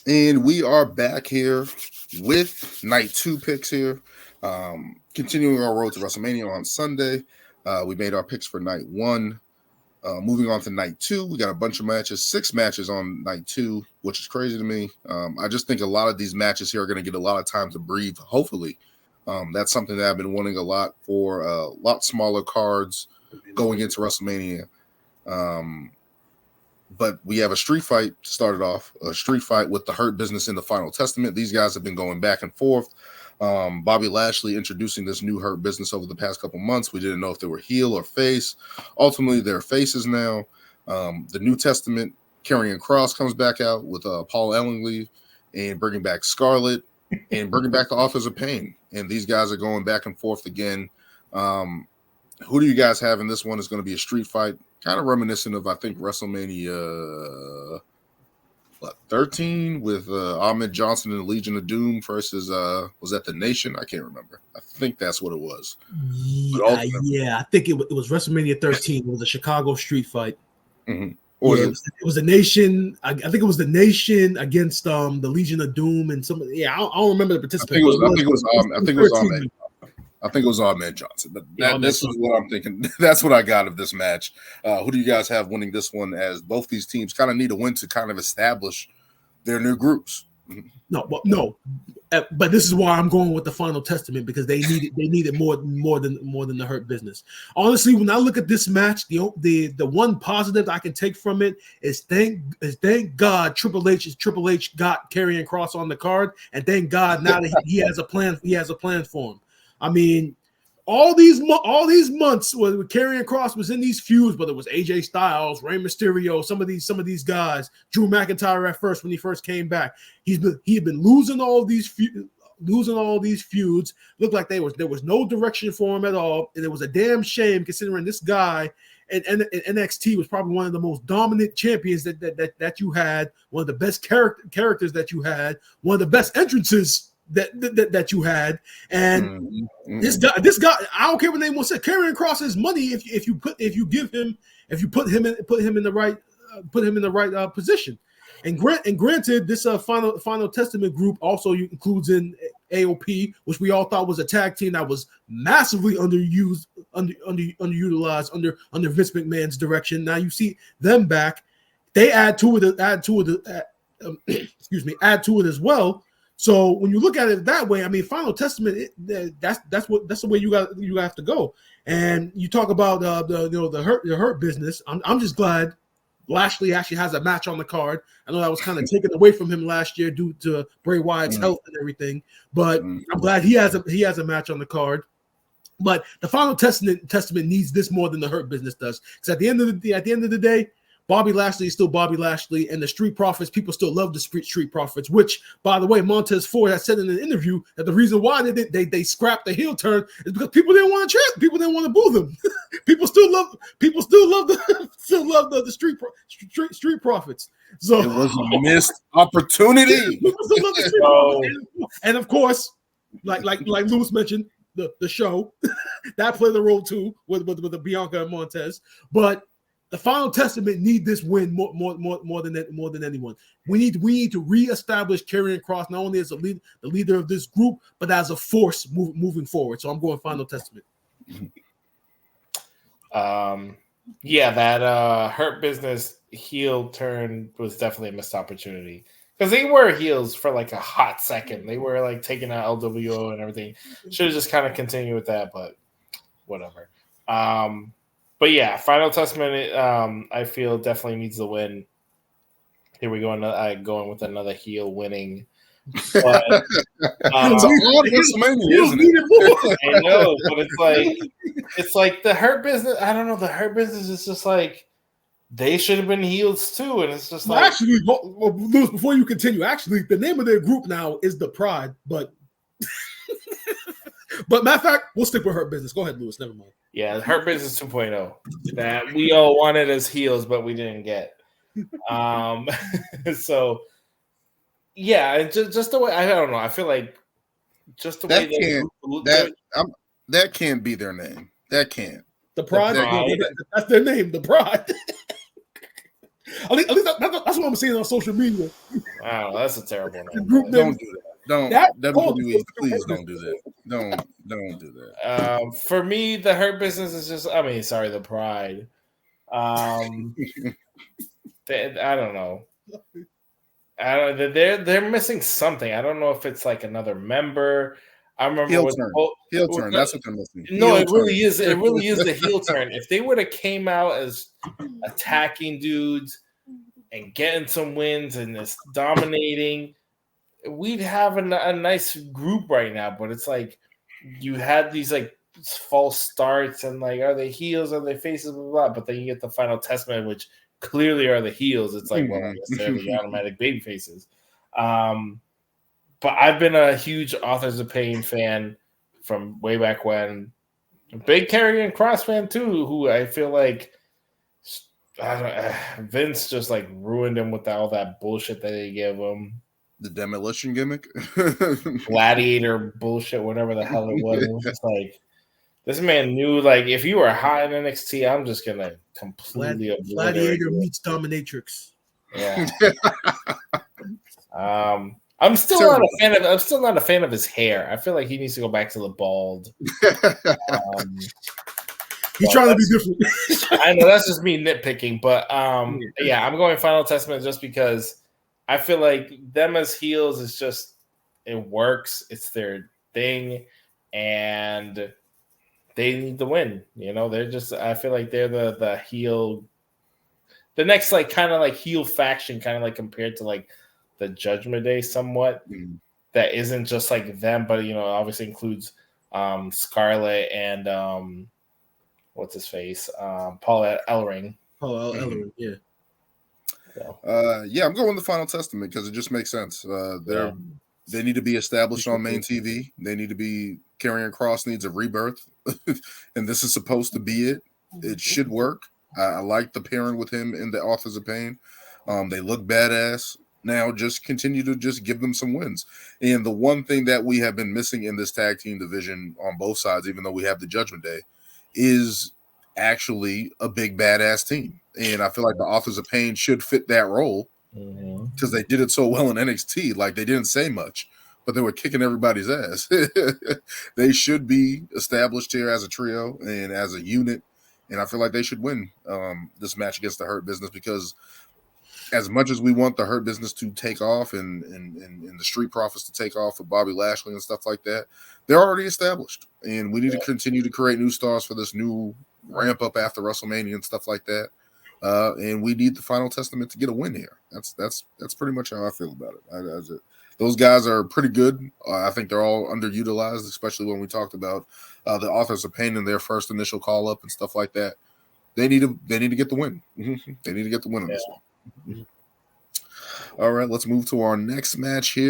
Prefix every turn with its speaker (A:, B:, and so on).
A: And we are back here with night 2 picks here. Continuing our road to WrestleMania on Sunday. We made our picks for night 1. Moving on to night 2, we got a bunch of matches, 6 matches on night 2, which is crazy to me. I just think a lot of these matches here are going to get a lot of time to breathe, hopefully. That's something that I've been wanting a lot for a lot smaller cards going into WrestleMania. But we have a street fight started off, a street fight with the Hurt Business in the Final Testament. These guys have been going back and forth. Bobby Lashley introducing this new Hurt Business over the past couple months. We didn't know if they were heel or face. Ultimately, they're faces now. The New Testament, Karrion Kross comes back out with Paul Ellingsley and bringing back Scarlett and bringing back the Authors of Pain. And these guys are going back and forth again. Who do you guys have in this one? Is going to be a street fight, kind of reminiscent of, I think, WrestleMania 13 with Ahmed Johnson and the Legion of Doom versus, was that The Nation? I can't remember. I think that's what it was.
B: Yeah, I think it was WrestleMania 13. It was a Chicago street fight.
A: Mm-hmm.
B: It was the Nation. I think it was the Nation against the Legion of Doom and some. Yeah, I don't remember the participants.
A: I think it was Ahmed. I think it was Ahmed Johnson, but this is what I'm thinking. That's what I got of this match. Who do you guys have winning this one? As both these teams kind of need a win to kind of establish their new groups.
B: No. But this is why I'm going with the Final Testament, because they needed more than the Hurt Business. Honestly, when I look at this match, the one positive I can take from it is thank God Triple H got Karrion Kross on the card, and thank God now that he has a plan. He has a plan for him. I mean, all these months where Karrion Kross was in these feuds, whether it was AJ Styles, Rey Mysterio, some of these guys, Drew McIntyre at first when he first came back, he had been losing all these feuds. Looked like there was no direction for him at all, and it was a damn shame considering this guy and NXT was probably one of the most dominant champions that you had, one of the best characters that you had, one of the best entrances that you had, and this guy, I don't care what anyone said, Karrion Kross is money if you put him in the right position. And granted, this Final Testament group also includes in AOP, which we all thought was a tag team that was massively underutilized under Vince McMahon's direction. Now you see them back; they add to it as well. So when you look at it that way, I mean, Final Testament, that's the way you have to go. And you talk about the Hurt Business. I'm just glad Lashley actually has a match on the card. I know that was kind of taken away from him last year due to Bray Wyatt's health and everything, but I'm glad he has a match on the card. But the Final Testament needs this more than the Hurt Business does, because at the end of the day, Bobby Lashley is still Bobby Lashley, and the Street Profits, people still love the Street Profits, which, by the way, Montez Ford has said in an interview that the reason why they scrapped the heel turn is because people didn't want to chant, people didn't want to boo them. people still love the Street Profits. So
A: it was a missed opportunity.
B: People still love the Street Profits. And of course, like Lewis mentioned, the show that played a role too with the Bianca and Montez, but the Final Testament need this win more than anyone. We need to reestablish Karrion Kross not only as the leader of this group, but as a force moving forward. So I'm going Final Testament.
C: Yeah, that Hurt Business heel turn was definitely a missed opportunity, because they were heels for like a hot second. They were like taking out LWO and everything. Should have just kind of continued with that, but whatever. But yeah, Final Testament, I feel definitely needs the win. Here we go, going with another heel winning. But,
A: it's a lot of WrestleMania, isn't it?
C: I know, but it's like the Hurt Business. I don't know. The Hurt Business is just like they should have been heels too, and it's just like
B: actually, Lewis, before you continue, actually, the name of their group now is the Pride, but. But matter of fact, we'll stick with Hurt Business. Go ahead, Lewis. Never mind.
C: Yeah, Hurt Business 2.0 that we all wanted as heels, but we didn't get. So, yeah, just the way, I don't know. I feel like just the way
A: that can't be their name. That can't.
B: The Pride. That's their name. The Pride. At least that's what I'm saying on social media.
C: Wow, that's a terrible
B: The
C: name.
B: group name.
A: Don't do that. Don't
B: That
A: WWE. Please don't do that. Don't do that.
C: For me, the Hurt Business is just. I mean, sorry, the Pride. I don't know. They're missing something. I don't know if it's like another member. I remember
A: Heel
C: when
A: turn. Heel turn. That's what they're missing.
C: No,
A: Heel
C: it really
A: turn.
C: is. It really is the heel turn. If they would have came out as attacking dudes and getting some wins and this dominating, we'd have a nice group right now. But it's like you had these like false starts and like, are they heels? Are they faces? Blah, blah, blah. But then you get the Final Testament, which clearly are the heels. It's like, well, I guess they're the automatic baby faces. But I've been a huge Authors of Pain fan from way back when. Big Karrion Kross fan too, who I feel like Vince just like ruined him with all that bullshit that they gave him.
A: The demolition gimmick,
C: gladiator bullshit, whatever the hell it was. It was just like this man knew, like, if you were high in NXT, I'm just gonna completely obliterate
B: Gladiator
C: you.
B: meets Dominatrix.
C: Yeah. I'm still not a fan of. I'm still not a fan of his hair. I feel like he needs to go back to the bald.
B: He's trying to be different.
C: I know that's just me nitpicking, but yeah, I'm going Final Testament just because I feel like them as heels is just it works. It's their thing, and they need to win. You know, they're just. I feel like they're the heel, the next like kind of like heel faction, kind of like compared to like the Judgment Day somewhat. That isn't just like them, but you know, obviously includes Scarlett and what's his face, Paul Ellering.
B: Paul Ellering, yeah.
A: So. Yeah, I'm going with the Final Testament because it just makes sense. They need to be established on main TV. They need to be. Karrion Kross needs a rebirth, and this is supposed to be it. It should work. I like the pairing with him in the Authors of Pain. They look badass. Now just continue to just give them some wins. And the one thing that we have been missing in this tag team division on both sides, even though we have the Judgment Day, is actually a big badass team. And I feel like the Authors of Pain should fit that role because they did it so well in NXT. Like they didn't say much, but they were kicking everybody's ass. They should be established here as a trio and as a unit. And I feel like they should win this match against the Hurt Business because as much as we want the Hurt Business to take off and the Street Profits to take off with Bobby Lashley and stuff like that, they're already established. And we need to continue to create new stars for this new ramp up after WrestleMania and stuff like that. And we need the Final Testament to get a win here. That's pretty much how I feel about it. Those guys are pretty good. I think they're all underutilized, especially when we talked about the Authors of Pain in their first initial call up and stuff like that. They need to get the win. They need to get the win on this one. All right, let's move to our next match here.